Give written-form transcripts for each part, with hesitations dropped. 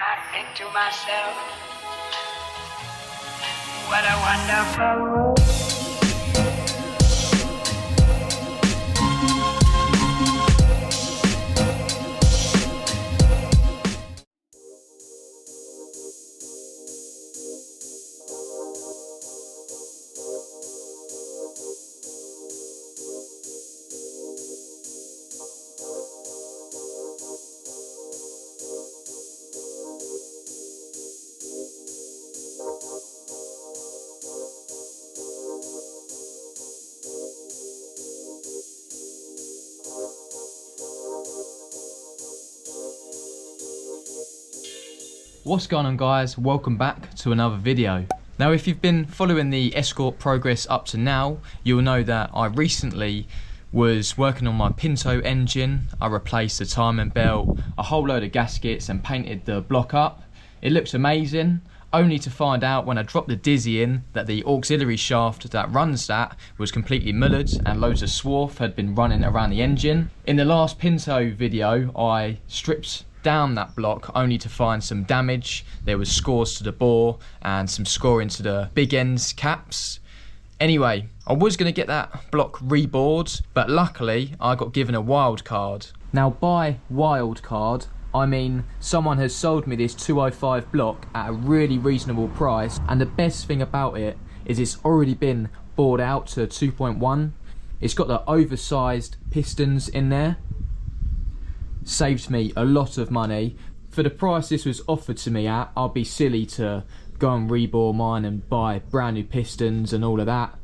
I think to myself, what a wonderful world. What's going on, guys? Welcome back to another video. Now, if you've been following the Escort progress up to now, you'll know that I recently was working on my Pinto engine. I replaced the timing belt, a whole load of gaskets and painted the block up. It looks amazing, only to find out when I dropped the dizzy in that the auxiliary shaft that runs that was completely mullered and loads of swarf had been running around the engine. In the last Pinto video, I stripped down that block only to find some damage. There was scores to the bore and some scoring to the big ends caps. Anyway, I was going to get that block rebored, but luckily I got given a wild card. Now, by wild card I mean someone has sold me this 205 block at a really reasonable price, and the best thing about it is it's already been bored out to 2.1. It's got the oversized pistons in there. Saved me a lot of money. For the price this was offered to me at, I'd be silly to go and rebore mine and buy brand new pistons and all of that.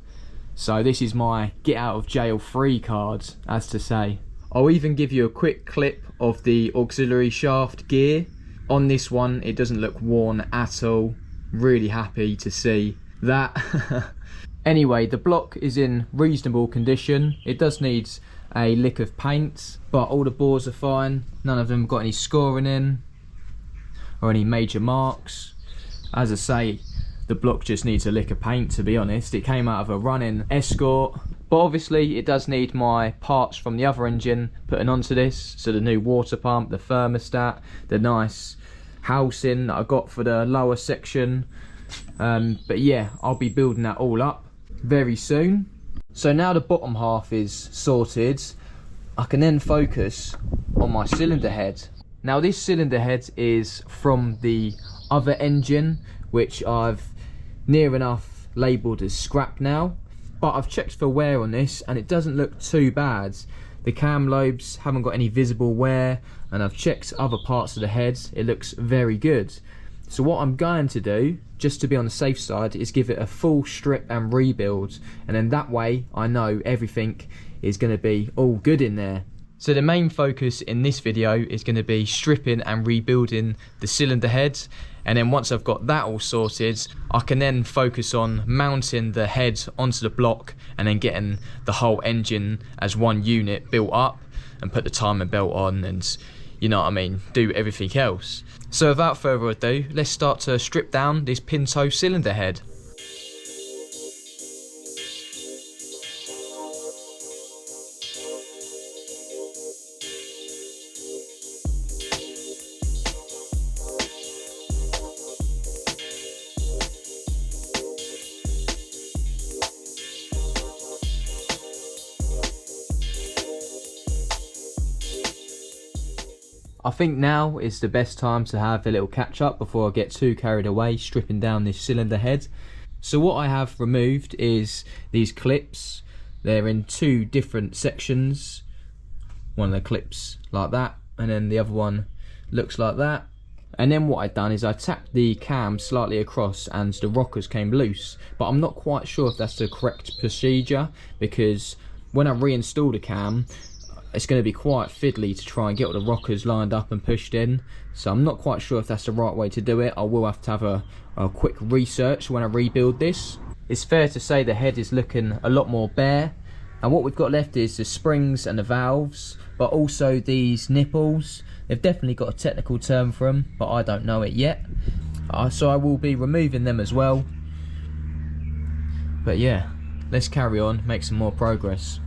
So this is my get out of jail free card, as to say. I'll even give you a quick clip of the auxiliary shaft gear. On this one it doesn't look worn at all. Really happy to see that. Anyway, the block is in reasonable condition. It does need a lick of paint, but all the bores are fine. None of them got any scoring in or any major marks. As I say, the block just needs a lick of paint, to be honest. It came out of a running Escort, but obviously it does need my parts from the other engine putting onto this. So the new water pump, the thermostat, the nice housing that I got for the lower section. But yeah, I'll be building that all up very soon. So now the bottom half is sorted, I can then focus on my cylinder head. Now this cylinder head is from the other engine, which I've near enough labelled as scrap now, but I've checked for wear on this and it doesn't look too bad. The cam lobes haven't got any visible wear, and I've checked other parts of the head, it looks very good. So what I'm going to do, just to be on the safe side, is give it a full strip and rebuild, and then that way I know everything is going to be all good in there. So the main focus in this video is going to be stripping and rebuilding the cylinder head, and then once I've got that all sorted, I can then focus on mounting the head onto the block and then getting the whole engine as one unit built up and put the timing belt on and, you know what I mean, do everything else. So without further ado, let's start to strip down this Pinto cylinder head. I think now is the best time to have a little catch up before I get too carried away stripping down this cylinder head. So what I have removed is these clips. They're in two different sections. One of the clips like that, and then the other one looks like that. And then what I've done is I tapped the cam slightly across and the rockers came loose, but I'm not quite sure if that's the correct procedure, because when I reinstall the cam it's going to be quite fiddly to try and get all the rockers lined up and pushed in. So I'm not quite sure if that's the right way to do it. I will have to have a quick research when I rebuild this. It's fair to say the head is looking a lot more bare, and what we've got left is the springs and the valves, but also these nipples. They've definitely got a technical term for them, but I don't know it yet. So I will be removing them as well. But yeah, let's carry on, make some more progress.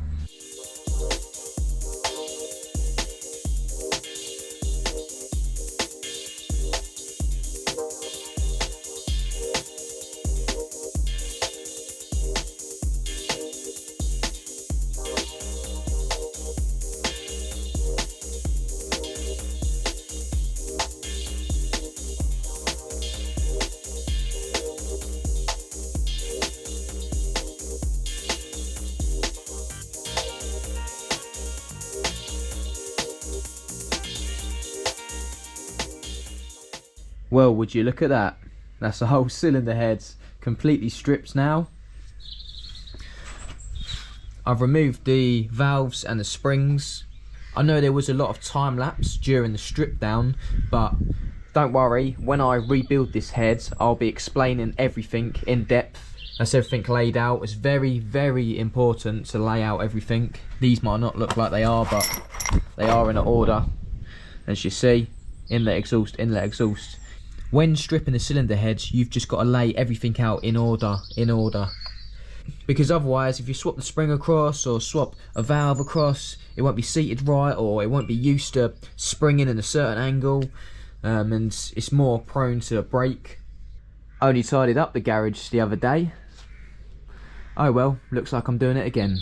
Well, would you look at that? That's the whole cylinder head completely stripped now. I've removed the valves and the springs. I know there was a lot of time lapse during the strip down, but don't worry, when I rebuild this head, I'll be explaining everything in depth. That's everything laid out. It's very, very important to lay out everything. These might not look like they are, but they are in order. As you see, inlet, exhaust, inlet, exhaust. When stripping the cylinder heads, you've just got to lay everything out in order, because otherwise if you swap the spring across or swap a valve across, it won't be seated right, or it won't be used to springing in a certain angle, and it's more prone to break. Only tidied up the garage the other day. Oh well, looks like I'm doing it again.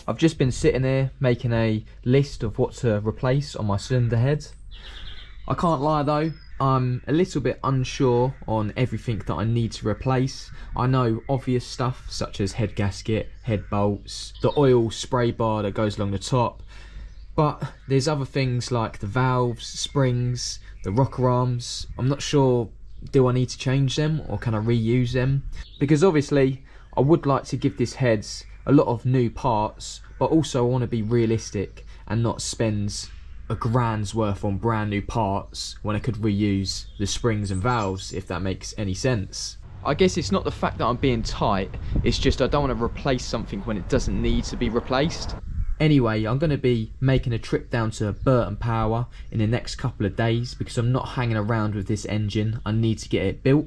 I've just been sitting here making a list of what to replace on my cylinder head. I can't lie though, I'm a little bit unsure on everything that I need to replace. I know obvious stuff such as head gasket, head bolts, the oil spray bar that goes along the top, but there's other things like the valves, springs, the rocker arms. I'm not sure, do I need to change them or can I reuse them? Because obviously I would like to give this head a lot of new parts, but also I want to be realistic and not spend a grand's worth on brand new parts when I could reuse the springs and valves, if that makes any sense. I guess it's not the fact that I'm being tight, it's just I don't want to replace something when it doesn't need to be replaced. Anyway, I'm going to be making a trip down to Burton Power in the next couple of days because I'm not hanging around with this engine. I need to get it built.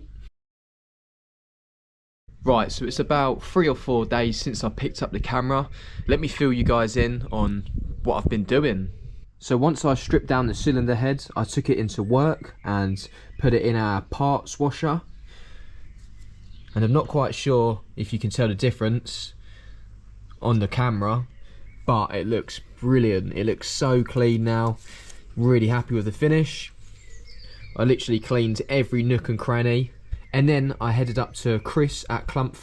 Right, so it's about 3 or 4 days since I picked up the camera. Let me fill you guys in on what I've been doing. So once I stripped down the cylinder head, I took it into work and put it in our parts washer. And I'm not quite sure if you can tell the difference on the camera, but it looks brilliant. It looks so clean now. Really happy with the finish. I literally cleaned every nook and cranny. And then I headed up to Chris at Clump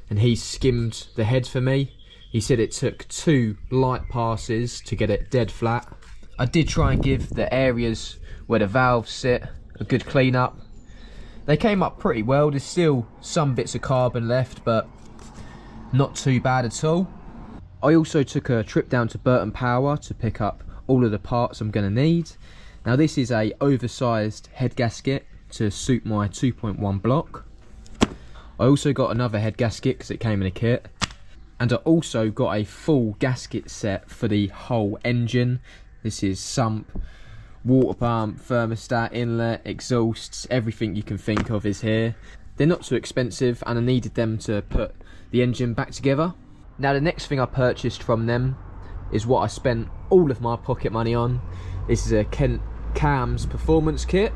and he skimmed the head for me. He said it took 2 light passes to get it dead flat. I did try and give the areas where the valves sit a good clean up. They came up pretty well. There's still some bits of carbon left, but not too bad at all. I also took a trip down to Burton Power to pick up all of the parts I'm going to need. Now this is a oversized head gasket to suit my 2.1 block. I also got another head gasket because it came in a kit, and I also got a full gasket set for the whole engine. This is sump, water pump, thermostat, inlet, exhausts, everything you can think of is here. They're not too expensive and I needed them to put the engine back together. Now the next thing I purchased from them is what I spent all of my pocket money on. This is a Kent Cams performance kit.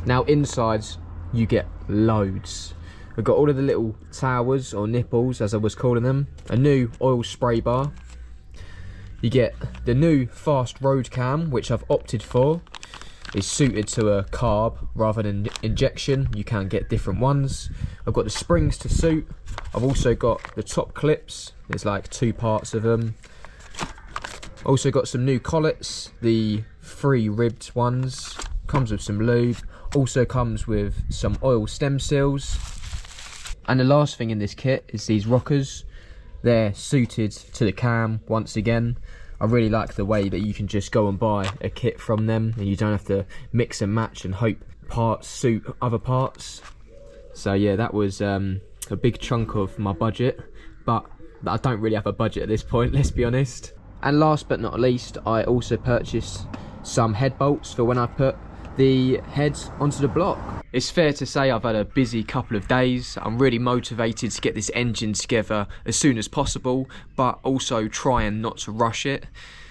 Now inside you get loads. We've got all of the little towers or nipples as I was calling them, a new oil spray bar. You get the new fast road cam, which I've opted for. It's suited to a carb rather than injection. You can get different ones. I've got the springs to suit. I've also got the top clips. There's like 2 parts of them. Also got some new collets, the 3 ribbed ones. Comes with some lube. Also comes with some oil stem seals. And the last thing in this kit is these rockers. They're suited to the cam once again. I really like the way that you can just go and buy a kit from them and you don't have to mix and match and hope parts suit other parts. So yeah, that was a big chunk of my budget, but I don't really have a budget at this point, let's be honest. And last but not least, I also purchased some head bolts for when I put the heads onto the block. It's fair to say I've had a busy couple of days. I'm really motivated to get this engine together as soon as possible, but also trying not to rush it.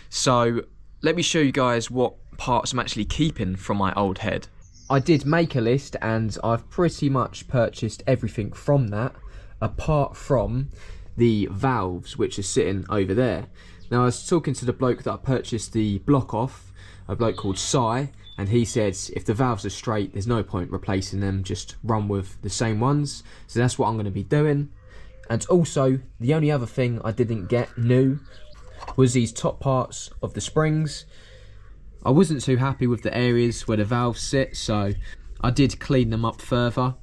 So let me show you guys what parts I'm actually keeping from my old head. I did make a list and I've pretty much purchased everything from that, apart from the valves which are sitting over there. Now I was talking to the bloke that I purchased the block off, a bloke called Si, and he said if the valves are straight there's no point replacing them, just run with the same ones. So that's what I'm going to be doing. And also, the only other thing I didn't get new was these top parts of the springs. I wasn't too happy with the areas where the valves sit, so I did clean them up further.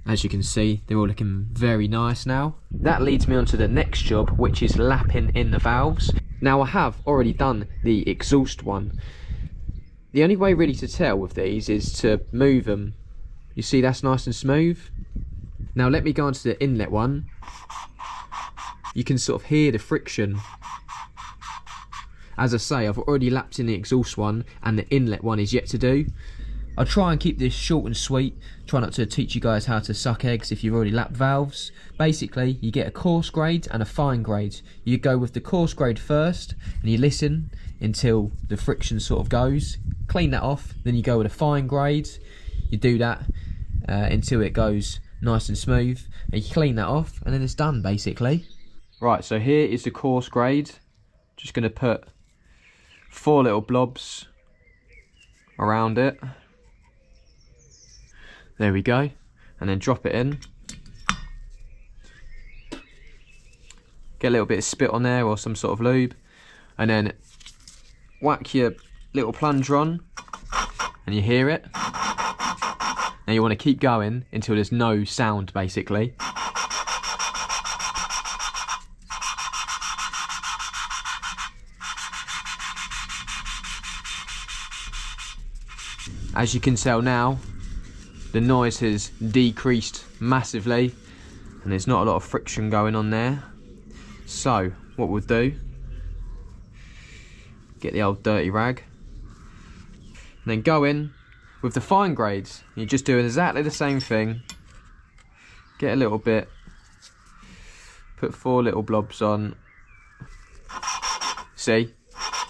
As you can see, they're all looking very nice now. That leads me on to the next job, which is lapping in the valves. Now, I have already done the exhaust one. The only way really to tell with these is to move them. You see that's nice and smooth? Now let me go on to the inlet one. You can sort of hear the friction. As I say, I've already lapped in the exhaust one and the inlet one is yet to do. I'll try and keep this short and sweet. Try not to teach you guys how to suck eggs if you've already lapped valves. Basically, you get a coarse grade and a fine grade. You go with the coarse grade first and you listen until the friction sort of goes. Clean that off, then you go with a fine grade. You do that until it goes nice and smooth. And you clean that off and then it's done basically. Right, so here is the coarse grade. Just going to put 4 little blobs around it. There we go, and then drop it in. Get a little bit of spit on there or some sort of lube, and then whack your little plunger on, and you hear it. Now you want to keep going until there's no sound basically. As you can tell now, the noise has decreased massively and there's not a lot of friction going on there. So what we'll do, get the old dirty rag and then go in with the fine grades. You're just doing exactly the same thing. Get a little bit, put 4 little blobs on. See?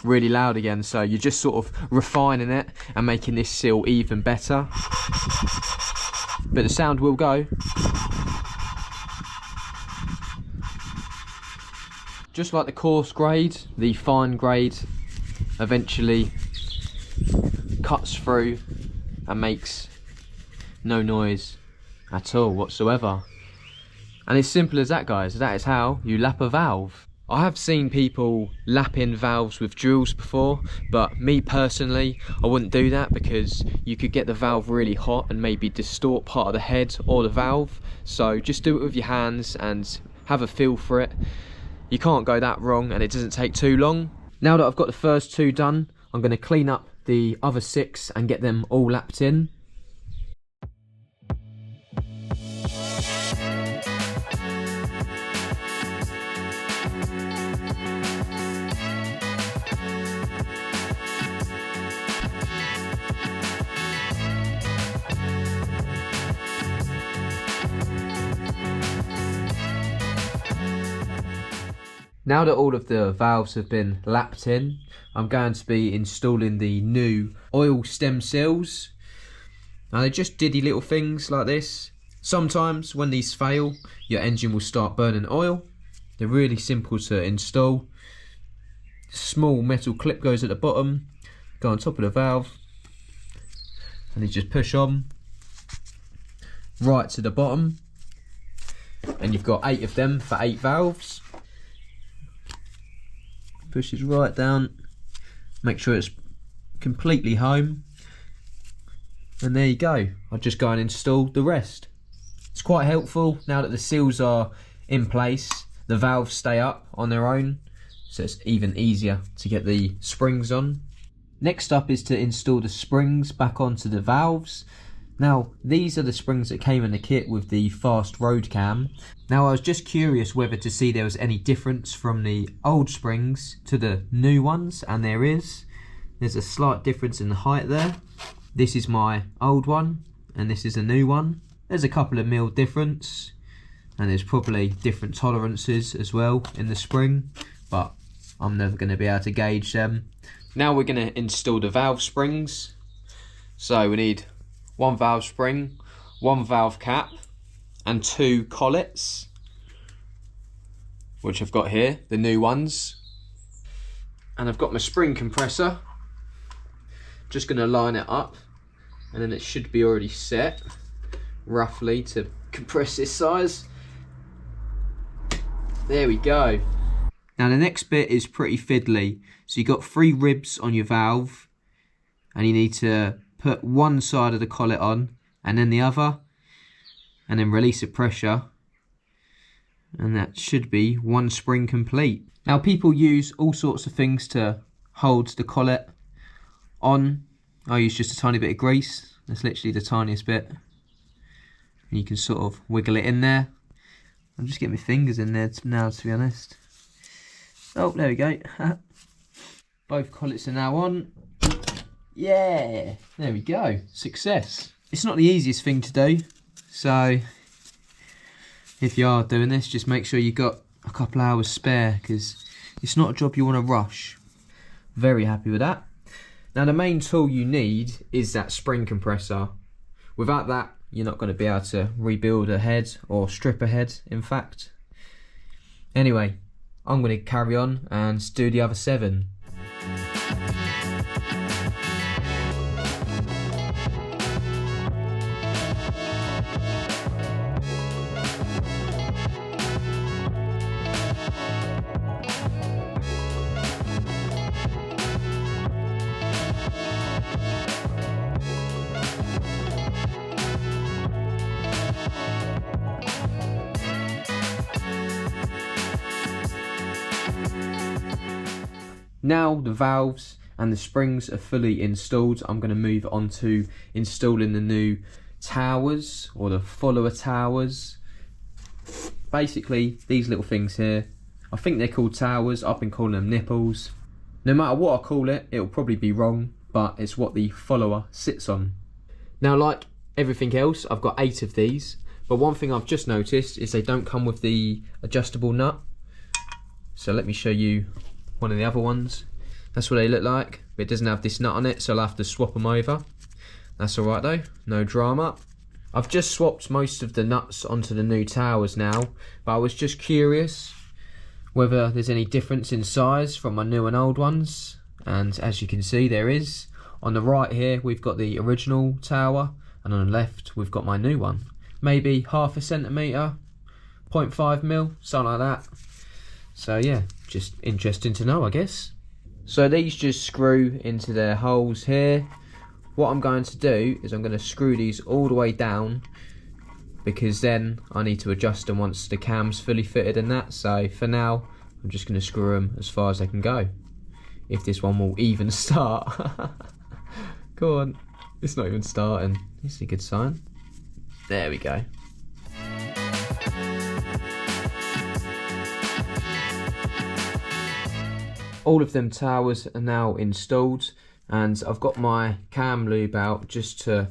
Really loud again, so you're just sort of refining it and making this seal even better. But the sound will go. Just like the coarse grade, the fine grade eventually cuts through and makes no noise at all whatsoever. And it's simple as that, guys. That is how you lap a valve. I have seen people lap in valves with drills before, but me personally, I wouldn't do that because you could get the valve really hot and maybe distort part of the head or the valve. So just do it with your hands and have a feel for it. You can't go that wrong and it doesn't take too long. Now that I've got the first 2 done, I'm going to clean up the other 6 and get them all lapped in. Now that all of the valves have been lapped in, I'm going to be installing the new oil stem seals. Now they're just diddy little things like this. Sometimes when these fail, your engine will start burning oil. They're really simple to install. Small metal clip goes at the bottom, go on top of the valve, and you just push on right to the bottom. And you've got 8 of them for 8 valves. Pushes right down, make sure it's completely home, and there you go. I'll just go and install the rest. It's quite helpful now that the seals are in place. The valves stay up on their own, so it's even easier to get the springs on. Next up is to install the springs back onto the valves. Now these are the springs that came in the kit with the fast road cam. Now I was just curious whether to see there was any difference from the old springs to the new ones, and there is. There's a slight difference in the height there. This is my old one and this is a new one. There's a couple of mil difference, and there's probably different tolerances as well in the spring, but I'm never going to be able to gauge them. Now we're going to install the valve springs. So we need 1 valve spring, 1 valve cap, and 2 collets, which I've got here, the new ones. And I've got my spring compressor. Just going to line it up, and then it should be already set roughly to compress this size. There we go. Now the next bit is pretty fiddly. So you've got 3 ribs on your valve, and you need to put one side of the collet on and then the other, and then release the pressure, and that should be one spring complete. Now people use all sorts of things to hold the collet on. I use just a tiny bit of grease. That's literally the tiniest bit. And you can sort of wiggle it in there. I'm just getting my fingers in there now, to be honest. Oh, there we go. Both collets are now on. Yeah, there we go. Success. It's not the easiest thing to do, so if you are doing this, just make sure you've got a couple hours spare, because it's not a job you want to rush. Very happy with that. Now the main tool you need is that spring compressor. Without that, you're not going to be able to rebuild a head, or strip a head, in fact. Anyway, I'm going to carry on and do the other 7. Now the valves and the springs are fully installed, I'm going to move on to installing the new towers, or the follower towers. Basically these little things here, I think they're called towers, I've been calling them nipples. No matter what I call it, it'll probably be wrong, but it's what the follower sits on. Now like everything else, I've got 8 of these, but one thing I've just noticed is they don't come with the adjustable nut. So let me show you one of the other ones. That's what they look like, but it doesn't have this nut on it, so I'll have to swap them over. That's alright though, no drama. I've just swapped most of the nuts onto the new towers now, but I was just curious whether there's any difference in size from my new and old ones, and as you can see there is. On the right here we've got the original tower, and on the left we've got my new one. Maybe half a centimetre, 0.5 mil, something like that. So yeah, just interesting to know, I guess. So these just screw into their holes here. What I'm going to do is I'm going to screw these all the way down, because then I need to adjust them once the cam's fully fitted and that. So for now, I'm just going to screw them as far as they can go. If this one will even start. Go on, it's not even starting. This is a good sign. There we go. All of them towers are now installed, and I've got my cam lube out just to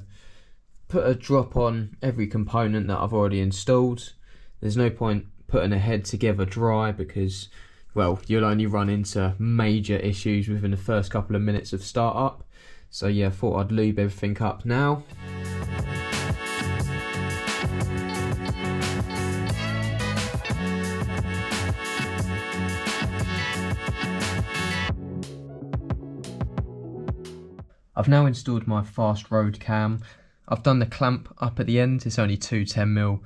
put a drop on every component that I've already installed. There's no point putting a head together dry, because, well, you'll only run into major issues within the first couple of minutes of startup. So yeah, I thought I'd lube everything up now. I've now installed my fast road cam. I've done the clamp up at the end. It's only 2 10mm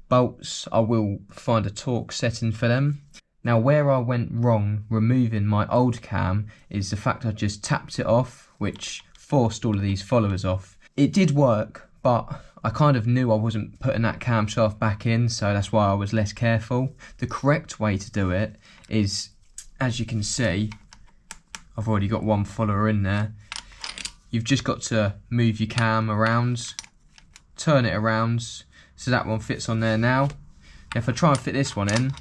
bolts. I will find a torque setting for them. Now where I went wrong removing my old cam is the fact I just tapped it off, which forced all of these followers off. It did work, but I kind of knew I wasn't putting that camshaft back in, so that's why I was less careful. The correct way to do it is, as you can see, I've already got one follower in there. You've just got to move your cam around, turn it around, so that one fits on there now. If I try and fit this one in,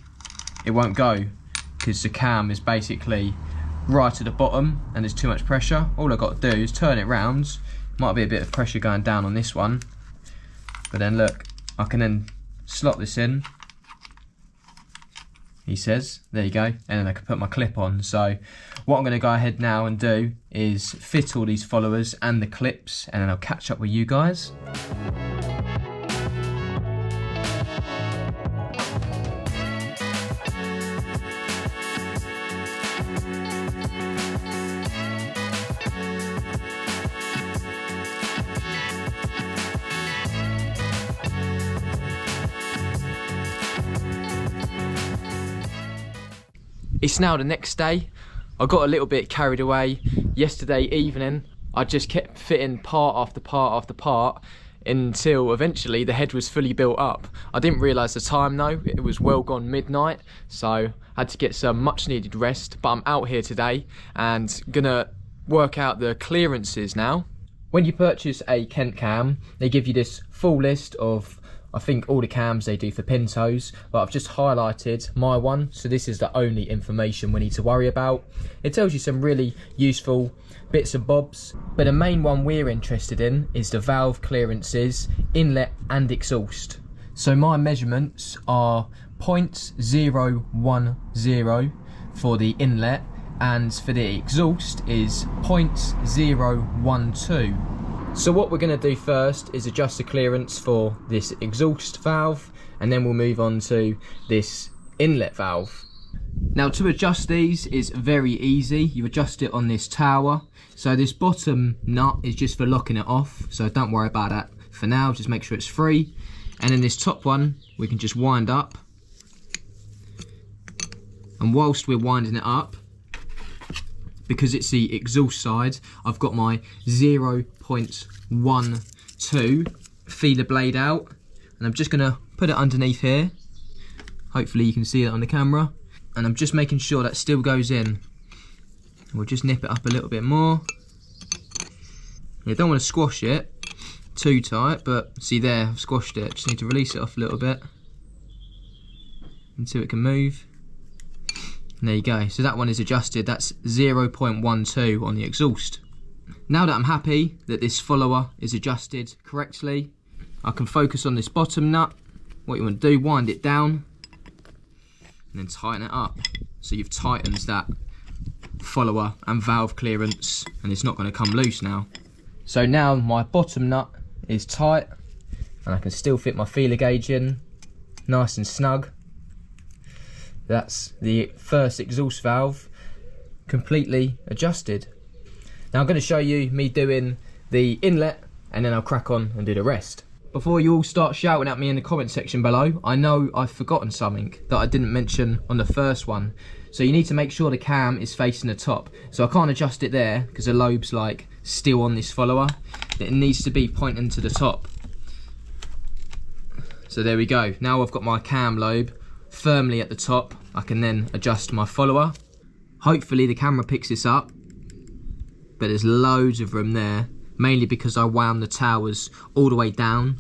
it won't go, because the cam is basically right at the bottom and there's too much pressure. All I've got to do is turn it round. Might be a bit of pressure going down on this one, but then look, I can then slot this in, he says, there you go, and then I can put my clip on. So what I'm going to go ahead now and do is fit all these followers and the clips, and then I'll catch up with you guys. It's now the next day. I got a little bit carried away. Yesterday evening, I just kept fitting part after part after part until eventually the head was fully built up. I didn't realise the time though, it was well gone midnight, so I had to get some much needed rest, but I'm out here today and gonna work out the clearances now. When you purchase a Kent cam, they give you this full list of, I think, all the cams they do for Pintos, but I've just highlighted my one, so this is the only information we need to worry about. It tells you some really useful bits and bobs, but the main one we're interested in is the valve clearances, inlet and exhaust. So my measurements are 0.010 for the inlet, and for the exhaust is 0.012. So what we're going to do first is adjust the clearance for this exhaust valve, and then we'll move on to this inlet valve. Now to adjust these is very easy. You adjust it on this tower. So this bottom nut is just for locking it off, so don't worry about that for now, just make sure it's free. And then this top one we can just wind up, and whilst we're winding it up, because it's the exhaust side, I've got my 0.12 feeler blade out, and I'm just gonna put it underneath here. Hopefully you can see that on the camera. And I'm just making sure that still goes in. We'll just nip it up a little bit more. You don't want to squash it too tight, but see there, I've squashed it. Just need to release it off a little bit until it can move. And there you go, so that one is adjusted. That's 0.12 on the exhaust. Now that I'm happy that this follower is adjusted correctly, I can focus on this bottom nut. What you want to do, wind it down and then tighten it up. So you've tightened that follower and valve clearance, and it's not going to come loose now. So now my bottom nut is tight, and I can still fit my feeler gauge in nice and snug. That's the first exhaust valve completely adjusted. Now I'm going to show you me doing the inlet, and then I'll crack on and do the rest. Before you all start shouting at me in the comment section below, I know I've forgotten something that I didn't mention on the first one. So you need to make sure the cam is facing the top. So I can't adjust it there because the lobe's like still on this follower. It needs to be pointing to the top. So there we go. Now I've got my cam lobe firmly at the top. I can then adjust my follower. Hopefully the camera picks this up, but there's loads of room there, mainly because I wound the towers all the way down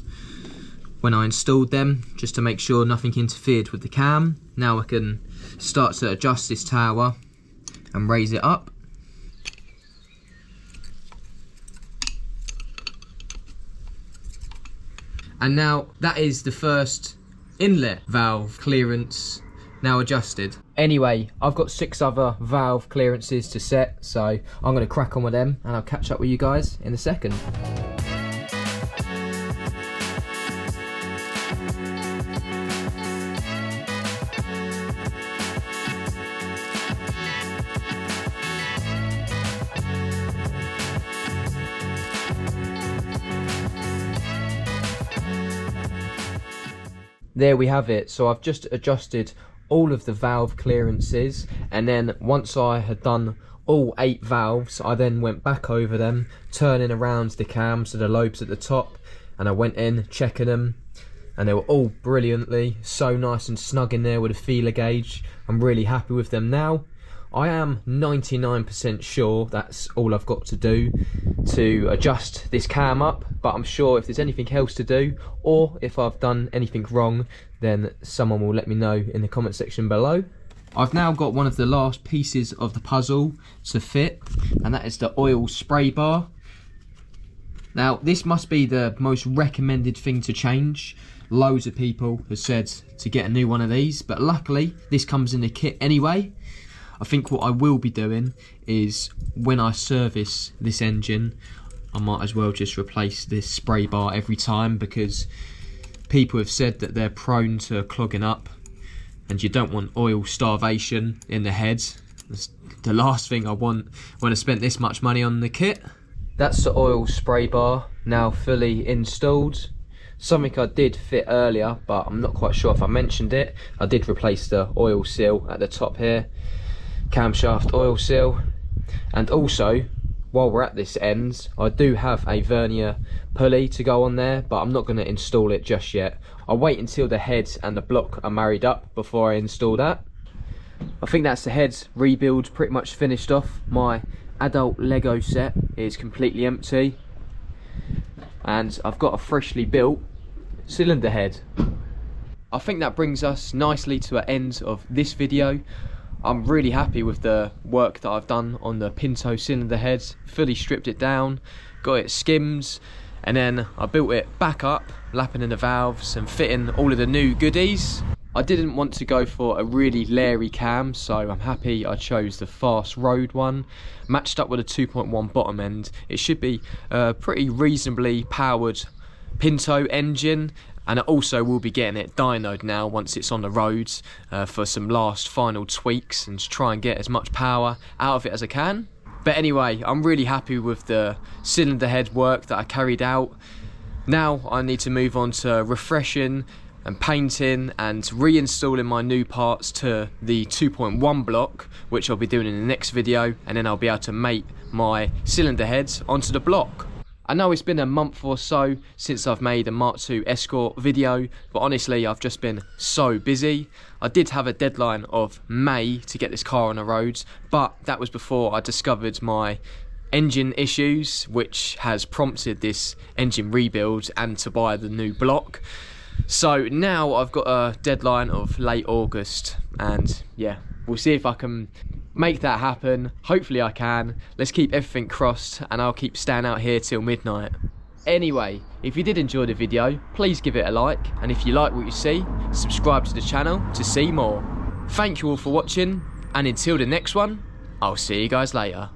when I installed them, just to make sure nothing interfered with the cam. Now I can start to adjust this tower and raise it up. And now that is the first inlet valve clearance now adjusted. Anyway, I've got 6 other valve clearances to set, so I'm going to crack on with them and I'll catch up with you guys in a second. There we have it. So I've just adjusted all of the valve clearances, and then once I had done all 8 valves, I then went back over them, turning around the cam so the lobes at the top, and I went in checking them, and they were all brilliantly so nice and snug in there with a feeler gauge. I'm really happy with them now. I am 99% sure that's all I've got to do to adjust this cam up, but I'm sure if there's anything else to do, or if I've done anything wrong, then someone will let me know in the comment section below. I've now got one of the last pieces of the puzzle to fit, and that is the oil spray bar. Now this must be the most recommended thing to change. Loads of people have said to get a new one of these, but luckily this comes in the kit anyway. I think what I will be doing is, when I service this engine, I might as well just replace this spray bar every time, because people have said that they're prone to clogging up, and you don't want oil starvation in the head. That's the last thing I want when I spent this much money on the kit. That's the oil spray bar now fully installed. Something I did fit earlier, but I'm not quite sure if I mentioned it. I did replace the oil seal at the top here. camshaft oil seal, and also while we're at this end, I do have a vernier pulley to go on there, but I'm not going to install it just yet. I'll wait until the head and the block are married up before I install that. I think that's the head rebuild pretty much finished off. My adult Lego set is completely empty, and I've got a freshly built cylinder head. I think that brings us nicely to an end of this video. I'm really happy with the work that I've done on the Pinto cylinder head. Fully stripped it down, got it skimmed, and then I built it back up, lapping in the valves and fitting all of the new goodies. I didn't want to go for a really leery cam, so I'm happy I chose the fast road one. Matched up with a 2.1 bottom end. It should be a pretty reasonably powered Pinto engine, and I also will be getting it dynoed now once it's on the roads for some last final tweaks and to try and get as much power out of it as I can. But anyway, I'm really happy with the cylinder head work that I carried out. Now I need to move on to refreshing and painting and reinstalling my new parts to the 2.1 block, which I'll be doing in the next video, and then I'll be able to mate my cylinder heads onto the block. I know it's been a month or so since I've made a Mark II Escort video, but honestly I've just been so busy. I did have a deadline of May to get this car on the roads, but that was before I discovered my engine issues, which has prompted this engine rebuild and to buy the new block. So now I've got a deadline of late August, and yeah, we'll see if I can make that happen. Hopefully I can. Let's keep everything crossed, and I'll keep staying out here till midnight. Anyway, if you did enjoy the video, please give it a like, and if you like what you see, subscribe to the channel to see more. Thank you all for watching, and until the next one, I'll see you guys later.